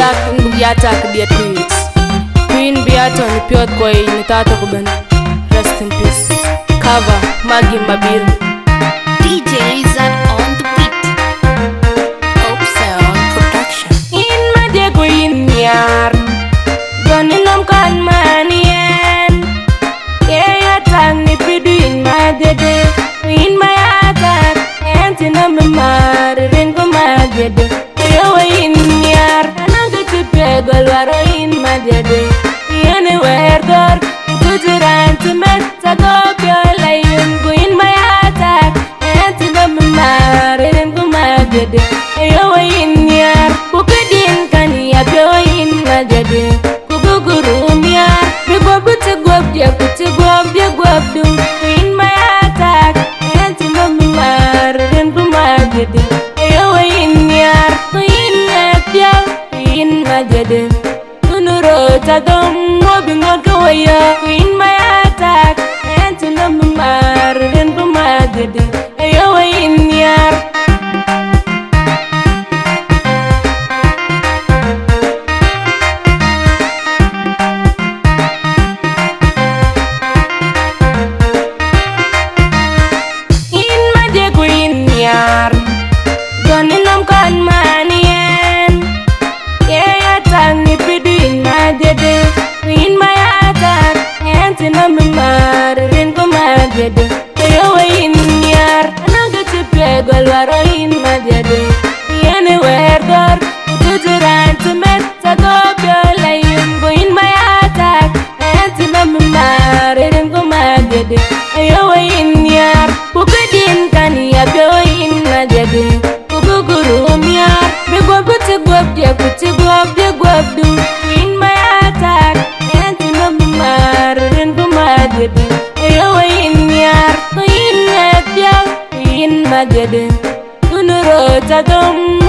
tak Biata Kdia tweets Queen Beato ni Piot Koi ni Tata Kuban. Rest in peace. Cover Maggie Mabir. DJ Rizan on the beat. Opson Production. In my dear Queen Yar Goninam kan manien. Yeah, tang ni pidu in my dede. In my attack and in a mamar ringo my dede. Yo in yar anaga tipegol waro in my dede. Anywhere door good run to met a go your lion go in my attack and in a mamar ringo my dede. Yo in yar kukidin kan ya yo in my dede. Kugurumiya be go but go dia put go dia go do in my attack and in a mamar ringo my dede. Yo in yar in ya in my dede. Nunurota dom mobbing on kawaya in my attack and in a mamar ringo my dede. Yo in yar Goninam kan manien. Yeah, tang ni pidu in my dede. In my attack and in a mamar ringo my dede. Yo in yar anaga tipegol waro in my dede. Anywhere door good run to met a go your lion go in my attack and in a mamar ringo my dede. Yo in yar kukidin kan ya yo in my dede. Kugurumiya be go but go dia put go dia go do in my attack and in a mamar ringo my dede. Yo in yar in ya in my dede. Nunurota dom